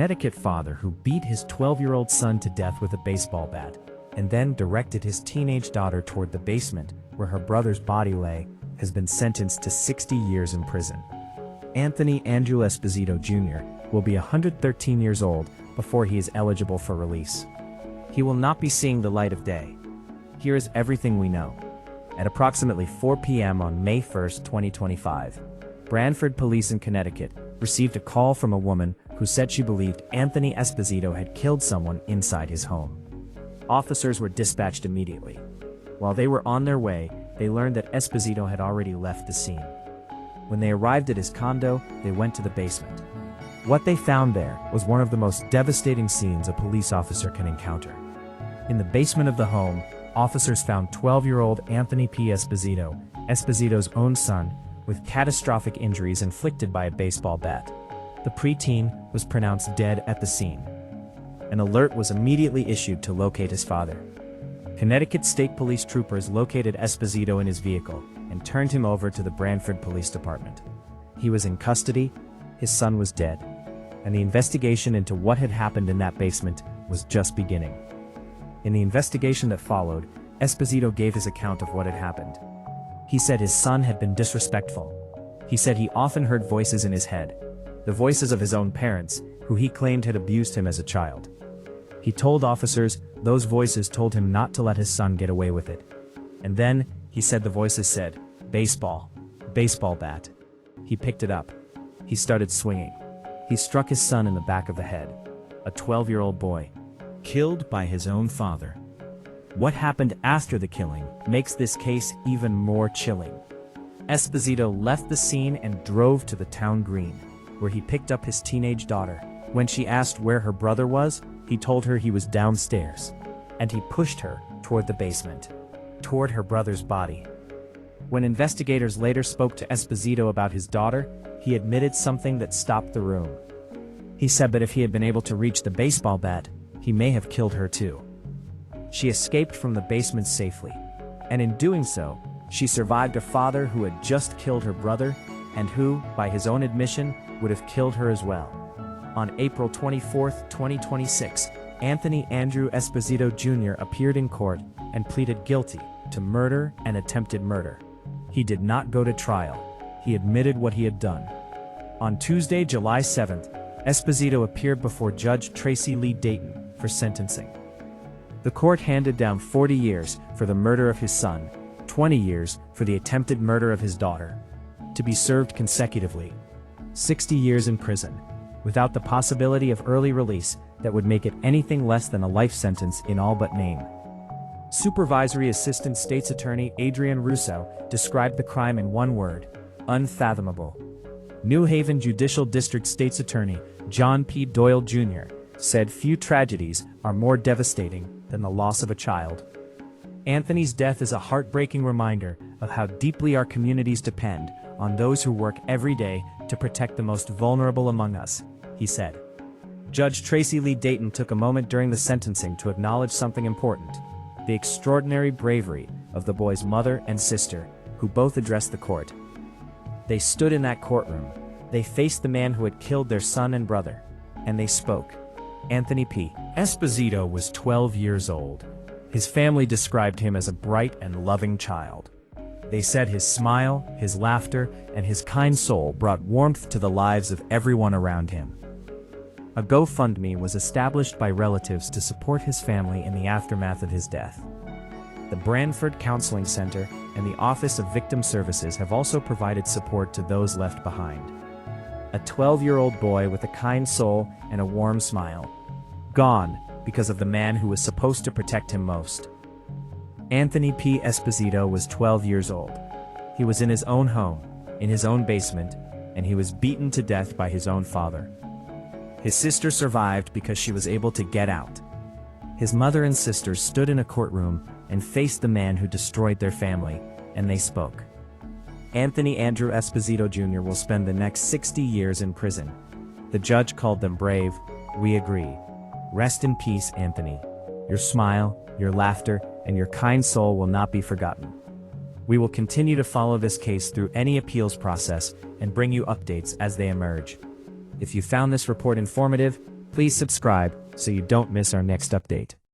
Connecticut father who beat his 12-year-old son to death with a baseball bat, and then directed his teenage daughter toward the basement where her brother's body lay, has been sentenced to 60 years in prison. Andrew Esposito Jr. will be 113 years old before he is eligible for release. He will not be seeing the light of day. Here is everything we know. At approximately 4 p.m. on May 1, 2025, Branford police in Connecticut received a call from a woman who said she believed Andrew Esposito had killed someone inside his home. Officers were dispatched immediately. While they were on their way, they learned that Esposito had already left the scene. When they arrived at his condo, they went to the basement. What they found there was one of the most devastating scenes a police officer can encounter. In the basement of the home, officers found 12-year-old Andrew P. Esposito, Esposito's own son, with catastrophic injuries inflicted by a baseball bat. The preteen was pronounced dead at the scene. An alert was immediately issued to locate his father. Connecticut State Police troopers located Esposito in his vehicle and turned him over to the Branford Police Department. He was in custody, his son was dead, and the investigation into what had happened in that basement was just beginning. In the investigation that followed, Esposito gave his account of what had happened. He said his son had been disrespectful. He said he often heard voices in his head, the voices of his own parents, who he claimed had abused him as a child. He told officers those voices told him not to let his son get away with it. And then, he said the voices said, "Baseball, baseball bat." He picked it up. He started swinging. He struck his son in the back of the head, a 12-year-old boy, killed by his own father. What happened after the killing makes this case even more chilling. Esposito left the scene and drove to the town green, where he picked up his teenage daughter. When she asked where her brother was, he told her he was downstairs, and he pushed her toward the basement, toward her brother's body. When investigators later spoke to Esposito about his daughter, he admitted something that stopped the room. He said that if he had been able to reach the baseball bat, he may have killed her too. She escaped from the basement safely, and in doing so, she survived a father who had just killed her brother, and who, by his own admission, would have killed her as well. On April 24, 2026, Andrew Esposito Jr. appeared in court and pleaded guilty to murder and attempted murder. He did not go to trial. He admitted what he had done. On Tuesday, July 7th, Esposito appeared before Judge Tracy Lee Dayton for sentencing. The court handed down 40 years for the murder of his son, 20 years for the attempted murder of his daughter, to be served consecutively, 60 years in prison, without the possibility of early release that would make it anything less than a life sentence in all but name. Supervisory Assistant State's Attorney Adrienne Russo described the crime in one word: unfathomable. New Haven Judicial District State's Attorney John P. Doyle Jr. said few tragedies are more devastating than the loss of a child. Anthony's death is a heartbreaking reminder of how deeply our communities depend on those who work every day to protect the most vulnerable among us, he said. Judge Tracy Lee Dayton took a moment during the sentencing to acknowledge something important: the extraordinary bravery of the boy's mother and sister, who both addressed the court. They stood in that courtroom, they faced the man who had killed their son and brother, and they spoke. Andrew P. Esposito was 12 years old. His family described him as a bright and loving child. They said his smile, his laughter, and his kind soul brought warmth to the lives of everyone around him. A GoFundMe was established by relatives to support his family in the aftermath of his death. The Branford Counseling Center and the Office of Victim Services have also provided support to those left behind. A 12-year-old boy with a kind soul and a warm smile. Gone because of the man who was supposed to protect him most. Andrew P. Esposito was 12 years old. He was in his own home, in his own basement, and he was beaten to death by his own father. His sister survived because she was able to get out. His mother and sisters stood in a courtroom and faced the man who destroyed their family, and they spoke. Andrew Esposito Jr. will spend the next 60 years in prison. The judge called them brave. We agree. Rest in peace, Anthony. Your smile, your laughter, and your kind soul will not be forgotten. We will continue to follow this case through any appeals process and bring you updates as they emerge. If you found this report informative, Please subscribe so you don't miss our next update.